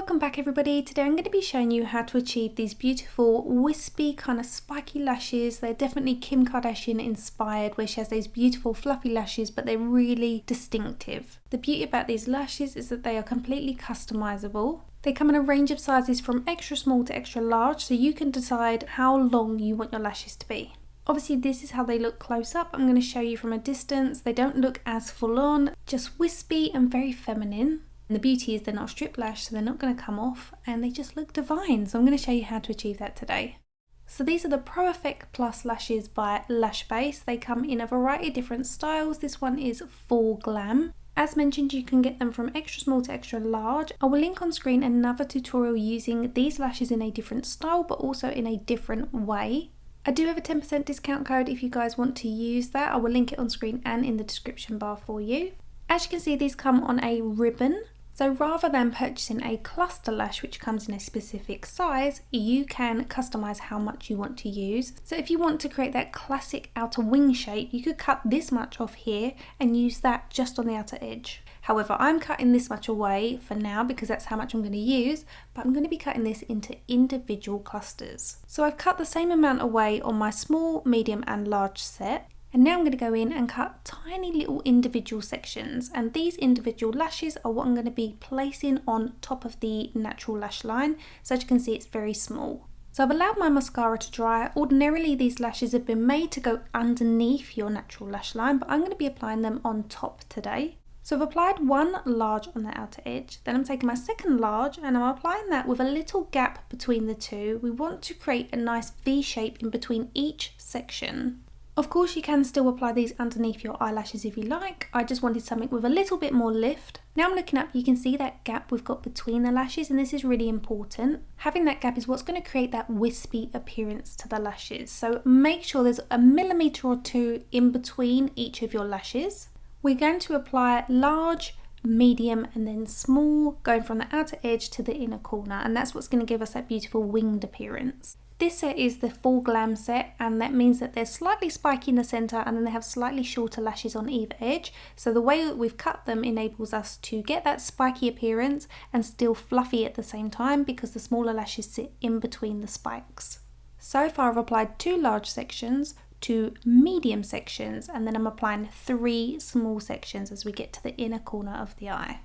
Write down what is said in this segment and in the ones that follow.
Welcome back everybody. Today I'm going to be showing you how to achieve these beautiful wispy kind of spiky lashes. They're definitely Kim Kardashian inspired, where she has those beautiful fluffy lashes, but they're really distinctive. The beauty about these lashes is that they are completely customizable. They come in a range of sizes from extra small to extra large, so you can decide how long you want your lashes to be. Obviously this is how they look close up. I'm going to show you from a distance. They don't look as full on, just wispy and very feminine. And the beauty is they're not strip lash, so they're not going to come off, and they just look divine. So I'm going to show you how to achieve that today. So these are the Pro Effect Plus lashes by LashBase. They come in a variety of different styles. This one is full glam. As mentioned, you can get them from extra small to extra large. I will link on screen another tutorial using these lashes in a different style, but also in a different way. I do have a 10% discount code if you guys want to use that. I will link it on screen and in the description bar for you. As you can see, these come on a ribbon. So rather than purchasing a cluster lash which comes in a specific size, you can customize how much you want to use. So if you want to create that classic outer wing shape, you could cut this much off here and use that just on the outer edge. However, I'm cutting this much away for now because that's how much I'm going to use, but I'm going to be cutting this into individual clusters. So I've cut the same amount away on my small, medium and large set. And now I'm going to go in and cut tiny little individual sections, and these individual lashes are what I'm going to be placing on top of the natural lash line. So as you can see, it's very small. So I've allowed my mascara to dry. Ordinarily these lashes have been made to go underneath your natural lash line, but I'm going to be applying them on top today. So I've applied one large on the outer edge, then I'm taking my second large and I'm applying that with a little gap between the two. We want to create a nice V shape in between each section. Of course you can still apply these underneath your eyelashes if you like. I just wanted something with a little bit more lift. Now I'm looking up, you can see that gap we've got between the lashes, and this is really important. Having that gap is what's going to create that wispy appearance to the lashes. So make sure there's a millimetre or two in between each of your lashes. We're going to apply large, medium and then small, going from the outer edge to the inner corner, and that's what's going to give us that beautiful winged appearance. This set is the full glam set, and that means that they're slightly spiky in the centre and then they have slightly shorter lashes on either edge. So the way that we've cut them enables us to get that spiky appearance and still fluffy at the same time, because the smaller lashes sit in between the spikes. So far I've applied 2 large sections, 2 medium sections, and then I'm applying 3 small sections as we get to the inner corner of the eye.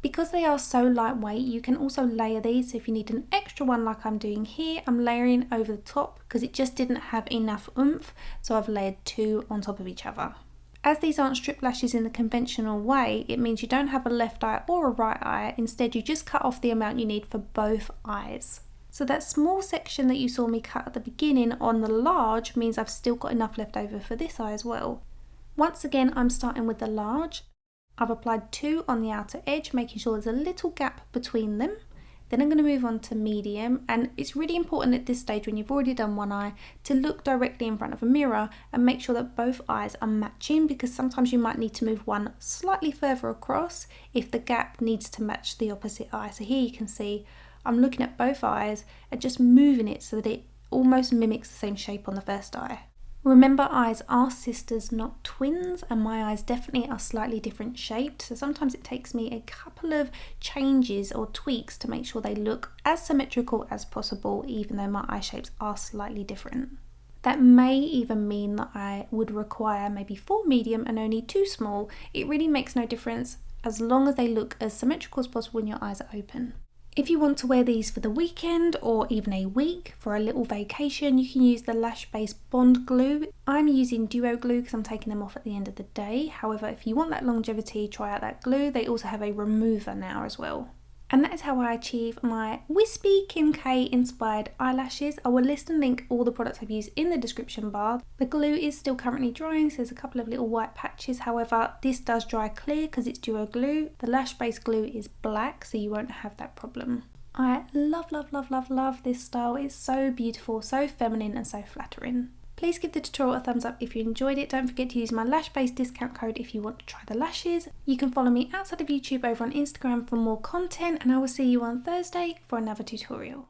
Because they are so lightweight, you can also layer these. So if you need an extra one like I'm doing here, I'm layering over the top because it just didn't have enough oomph, so I've layered 2 on top of each other. As these aren't strip lashes in the conventional way, it means you don't have a left eye or a right eye. Instead, you just cut off the amount you need for both eyes. So that small section that you saw me cut at the beginning on the large means I've still got enough left over for this eye as well. Once again, I'm starting with the large. I've applied 2 on the outer edge, making sure there's a little gap between them. Then I'm going to move on to medium, and it's really important at this stage when you've already done one eye to look directly in front of a mirror and make sure that both eyes are matching, because sometimes you might need to move one slightly further across if the gap needs to match the opposite eye. So here you can see I'm looking at both eyes and just moving it so that it almost mimics the same shape on the first eye. Remember, eyes are sisters, not twins, and my eyes definitely are slightly different shaped, so sometimes it takes me a couple of changes or tweaks to make sure they look as symmetrical as possible, even though my eye shapes are slightly different. That may even mean that I would require maybe 4 medium and only 2 small. It really makes no difference as long as they look as symmetrical as possible when your eyes are open. If you want to wear these for the weekend or even a week for a little vacation, you can use the LashBase Bond Glue. I'm using Duo Glue because I'm taking them off at the end of the day. However, if you want that longevity, try out that glue. They also have a remover now as well. And that is how I achieve my wispy Kim K inspired eyelashes. I will list and link all the products I've used in the description bar. The glue is still currently drying, so there's a couple of little white patches. However, this does dry clear because it's Duo Glue. The LashBase glue is black, so you won't have that problem. I love this style. It's so beautiful, so feminine and so flattering. Please give the tutorial a thumbs up if you enjoyed it. Don't forget to use my LashBase discount code if you want to try the lashes. You can follow me outside of YouTube over on Instagram for more content, and I will see you on Thursday for another tutorial.